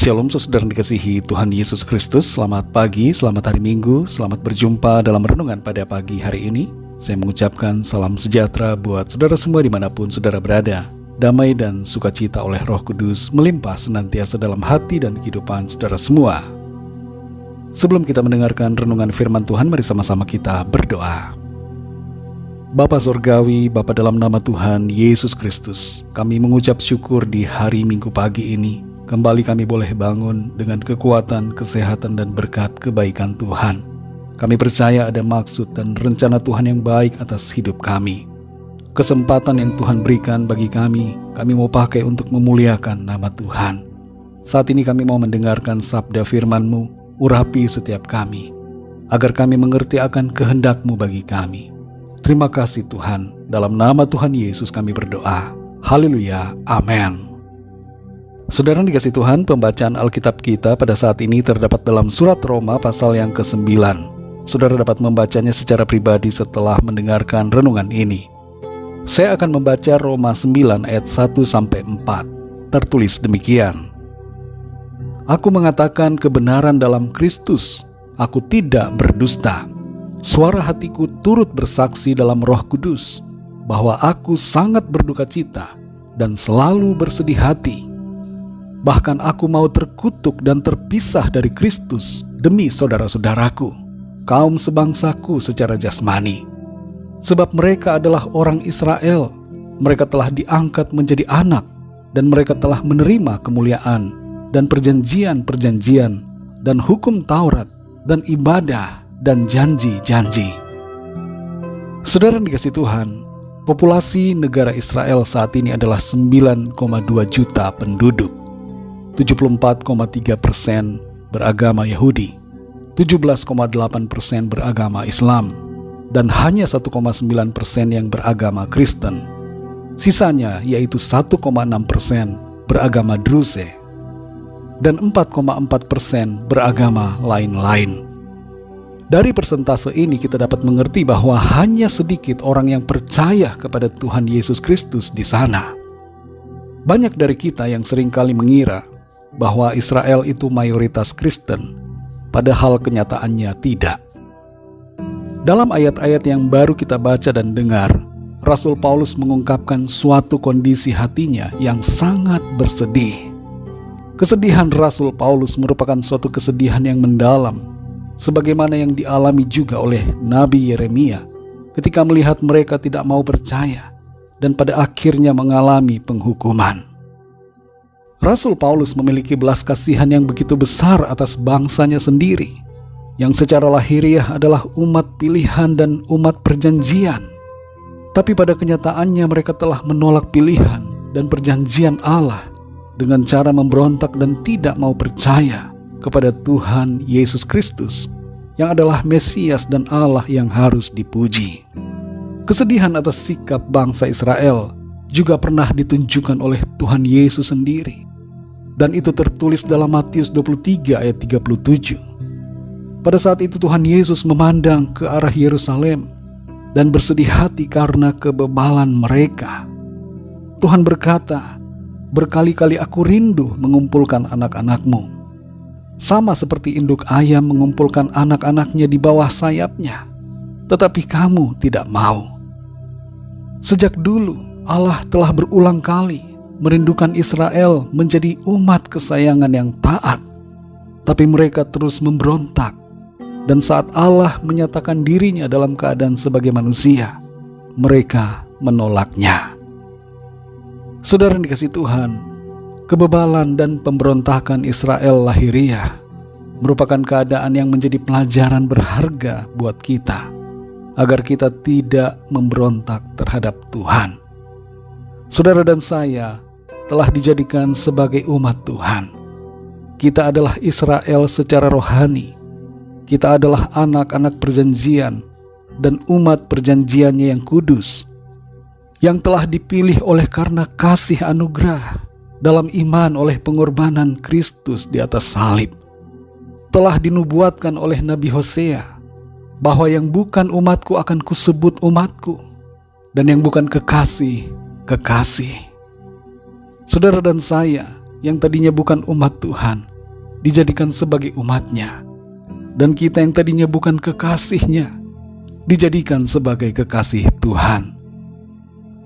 Shalom saudara yang dikasihi Tuhan Yesus Kristus. Selamat pagi, selamat hari Minggu. Selamat berjumpa dalam renungan pada pagi hari ini. Saya mengucapkan salam sejahtera buat saudara semua dimanapun saudara berada. Damai dan sukacita oleh Roh Kudus melimpah senantiasa dalam hati dan kehidupan saudara semua. Sebelum kita mendengarkan renungan firman Tuhan, mari sama-sama kita berdoa. Bapa Surgawi, Bapa dalam nama Tuhan Yesus Kristus, kami mengucap syukur di hari Minggu pagi ini. Kembali kami boleh bangun dengan kekuatan, kesehatan, dan berkat kebaikan Tuhan. Kami percaya ada maksud dan rencana Tuhan yang baik atas hidup kami. Kesempatan yang Tuhan berikan bagi kami mau pakai untuk memuliakan nama Tuhan. Saat ini kami mau mendengarkan sabda firman-Mu, urapi setiap kami, agar kami mengerti akan kehendak-Mu bagi kami. Terima kasih Tuhan, dalam nama Tuhan Yesus kami berdoa. Haleluya, amin. Saudara dikasih Tuhan, pembacaan Alkitab kita pada saat ini terdapat dalam surat Roma pasal yang ke-9. Saudara dapat membacanya secara pribadi setelah mendengarkan renungan ini. Saya akan membaca Roma 9 ayat 1-4. Tertulis demikian. Aku mengatakan kebenaran dalam Kristus, aku tidak berdusta. Suara hatiku turut bersaksi dalam Roh Kudus, bahwa aku sangat berduka cita dan selalu bersedih hati. Bahkan aku mau terkutuk dan terpisah dari Kristus demi saudara-saudaraku, kaum sebangsaku secara jasmani. Sebab mereka adalah orang Israel, mereka telah diangkat menjadi anak, dan mereka telah menerima kemuliaan, dan perjanjian-perjanjian, dan hukum Taurat, dan ibadah, dan janji-janji. Saudara yang dikasihi Tuhan, populasi negara Israel saat ini adalah 9,2 juta penduduk. 74,3% beragama Yahudi, 17,8% beragama Islam, dan hanya 1,9% yang beragama Kristen. Sisanya yaitu 1,6% beragama Druze, dan 4,4% beragama lain-lain. Dari persentase ini kita dapat mengerti bahwa hanya sedikit orang yang percaya kepada Tuhan Yesus Kristus di sana. Banyak dari kita yang seringkali mengira bahwa Israel itu mayoritas Kristen, padahal kenyataannya tidak. Dalam ayat-ayat yang baru kita baca dan dengar, Rasul Paulus mengungkapkan suatu kondisi hatinya yang sangat bersedih. Kesedihan Rasul Paulus merupakan suatu kesedihan yang mendalam, sebagaimana yang dialami juga oleh Nabi Yeremia ketika melihat mereka tidak mau percaya dan pada akhirnya mengalami penghukuman. Rasul Paulus memiliki belas kasihan yang begitu besar atas bangsanya sendiri, yang secara lahiriah adalah umat pilihan dan umat perjanjian. Tapi pada kenyataannya mereka telah menolak pilihan dan perjanjian Allah dengan cara memberontak dan tidak mau percaya kepada Tuhan Yesus Kristus, yang adalah Mesias dan Allah yang harus dipuji. Kesedihan atas sikap bangsa Israel juga pernah ditunjukkan oleh Tuhan Yesus sendiri. Dan itu tertulis dalam Matius 23 ayat 37. Pada saat itu Tuhan Yesus memandang ke arah Yerusalem dan bersedih hati karena kebebalan mereka. Tuhan berkata, "Berkali-kali aku rindu mengumpulkan anak-anakmu, sama seperti induk ayam mengumpulkan anak-anaknya di bawah sayapnya, tetapi kamu tidak mau." Sejak dulu Allah telah berulang kali merindukan Israel menjadi umat kesayangan yang taat, tapi mereka terus memberontak. Dan saat Allah menyatakan dirinya dalam keadaan sebagai manusia, mereka menolaknya. Saudara yang dikasihi Tuhan, kebebalan dan pemberontakan Israel lahiriah merupakan keadaan yang menjadi pelajaran berharga buat kita, agar kita tidak memberontak terhadap Tuhan. Saudara dan saya telah dijadikan sebagai umat Tuhan. Kita adalah Israel secara rohani. Kita adalah anak-anak perjanjian dan umat perjanjiannya yang kudus, yang telah dipilih oleh karena kasih anugerah dalam iman oleh pengorbanan Kristus di atas salib. Telah dinubuatkan oleh Nabi Hosea bahwa yang bukan umatku akan kusebut umatku, dan yang bukan kekasih, kekasih. Saudara dan saya yang tadinya bukan umat Tuhan, dijadikan sebagai umatnya, dan kita yang tadinya bukan kekasihnya dijadikan sebagai kekasih Tuhan.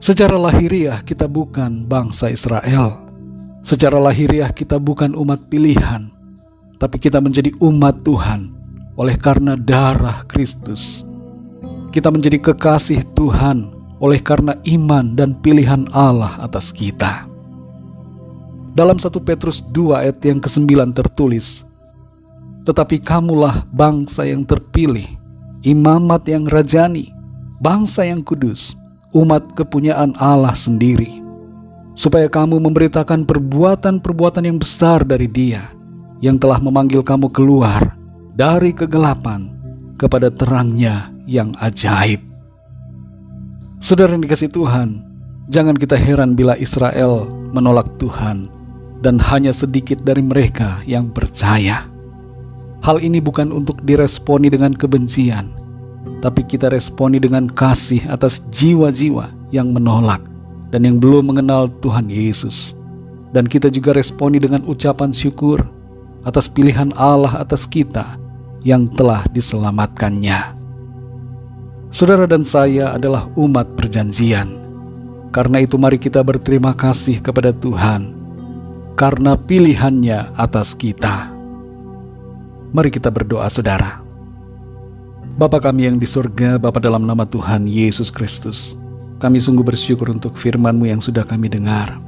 Secara lahiriah kita bukan bangsa Israel. Secara lahiriah kita bukan umat pilihan, tapi kita menjadi umat Tuhan oleh karena darah Kristus. Kita menjadi kekasih Tuhan oleh karena iman dan pilihan Allah atas kita. Dalam 1 Petrus 2 ayat yang ke-9 tertulis, "Tetapi kamulah bangsa yang terpilih, imamat yang rajani, bangsa yang kudus, umat kepunyaan Allah sendiri, supaya kamu memberitakan perbuatan-perbuatan yang besar dari Dia, yang telah memanggil kamu keluar dari kegelapan kepada terang-Nya yang ajaib." Saudara yang dikasihi Tuhan, jangan kita heran bila Israel menolak Tuhan dan hanya sedikit dari mereka yang percaya. Hal ini bukan untuk diresponi dengan kebencian, tapi kita responi dengan kasih atas jiwa-jiwa yang menolak dan yang belum mengenal Tuhan Yesus. Dan kita juga responi dengan ucapan syukur atas pilihan Allah atas kita yang telah diselamatkannya. Saudara dan saya adalah umat perjanjian. Karena itu mari kita berterima kasih kepada Tuhan karena pilihannya atas kita. Mari kita berdoa, saudara. Bapa kami yang di surga, Bapa dalam nama Tuhan Yesus Kristus, kami sungguh bersyukur untuk firman-Mu yang sudah kami dengar.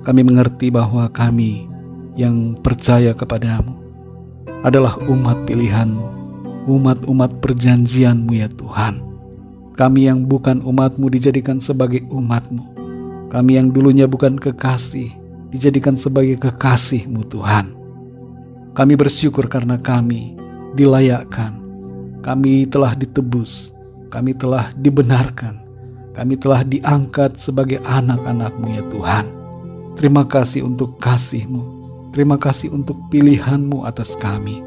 Kami mengerti bahwa kami yang percaya kepadamu adalah umat pilihan-Mu, umat-umat perjanjian-Mu ya Tuhan. Kami yang bukan umat-Mu dijadikan sebagai umat-Mu. Kami yang dulunya bukan kekasih dijadikan sebagai kekasih-Mu Tuhan. Kami bersyukur karena kami dilayakkan, kami telah ditebus, kami telah dibenarkan, kami telah diangkat sebagai anak-anak-Mu ya Tuhan. Terima kasih untuk kasih-Mu, terima kasih untuk pilihan-Mu atas kami.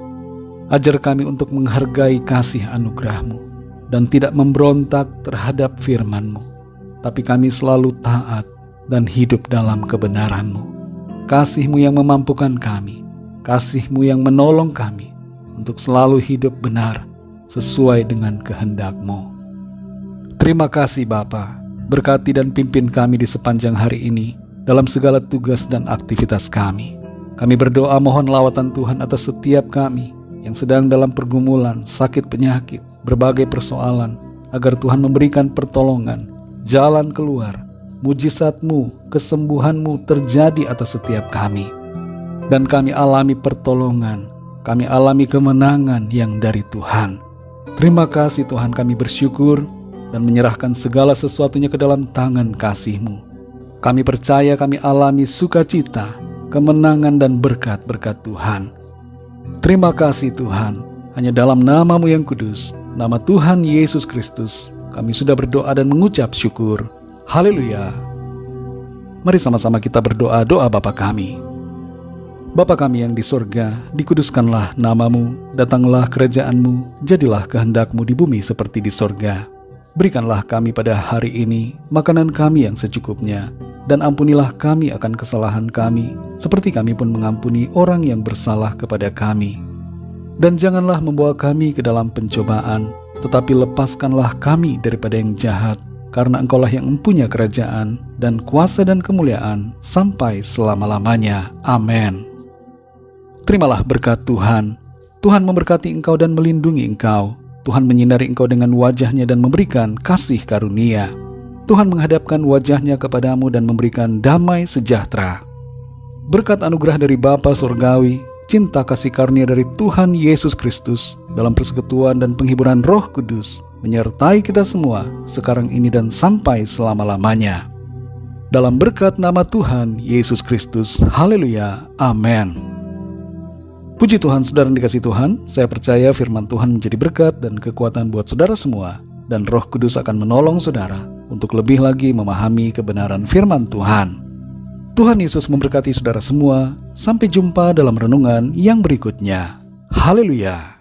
Ajar kami untuk menghargai kasih anugerah-Mu dan tidak memberontak terhadap firman-Mu, tapi kami selalu taat dan hidup dalam kebenaran-Mu. Kasih-Mu yang memampukan kami, kasih-Mu yang menolong kami untuk selalu hidup benar sesuai dengan kehendak-Mu. Terima kasih Bapa, berkati dan pimpin kami di sepanjang hari ini dalam segala tugas dan aktivitas kami. Kami berdoa mohon lawatan Tuhan atas setiap kami yang sedang dalam pergumulan, sakit penyakit, berbagai persoalan, agar Tuhan memberikan pertolongan, jalan keluar, mujizat-Mu, kesembuhan-Mu terjadi atas setiap kami. Dan kami alami pertolongan, kami alami kemenangan yang dari Tuhan. Terima kasih Tuhan, kami bersyukur dan menyerahkan segala sesuatunya ke dalam tangan kasih-Mu. Kami percaya kami alami sukacita, kemenangan dan berkat-berkat Tuhan. Terima kasih Tuhan, hanya dalam nama-Mu yang kudus, nama Tuhan Yesus Kristus, kami sudah berdoa dan mengucap syukur. Haleluya. Mari sama-sama kita berdoa doa Bapa kami. Bapa kami yang di surga, dikuduskanlah nama-Mu, datanglah kerajaan-Mu, jadilah kehendak-Mu di bumi seperti di surga. Berikanlah kami pada hari ini makanan kami yang secukupnya, dan ampunilah kami akan kesalahan kami, seperti kami pun mengampuni orang yang bersalah kepada kami. Dan janganlah membawa kami ke dalam pencobaan, tetapi lepaskanlah kami daripada yang jahat, karena Engkaulah yang mempunyai kerajaan dan kuasa dan kemuliaan sampai selama-lamanya. Amin. Terimalah berkat Tuhan. Tuhan memberkati engkau dan melindungi engkau. Tuhan menyinari engkau dengan wajah-Nya dan memberikan kasih karunia. Tuhan menghadapkan wajah-Nya kepadamu dan memberikan damai sejahtera. Berkat anugerah dari Bapa Surgawi, cinta kasih karunia dari Tuhan Yesus Kristus, dalam persekutuan dan penghiburan Roh Kudus, menyertai kita semua sekarang ini dan sampai selama-lamanya. Dalam berkat nama Tuhan Yesus Kristus. Haleluya. Amin. Puji Tuhan, saudara yang dikasihi Tuhan, saya percaya firman Tuhan menjadi berkat dan kekuatan buat saudara semua, dan Roh Kudus akan menolong saudara untuk lebih lagi memahami kebenaran firman Tuhan. Tuhan Yesus memberkati saudara semua. Sampai jumpa dalam renungan yang berikutnya. Haleluya.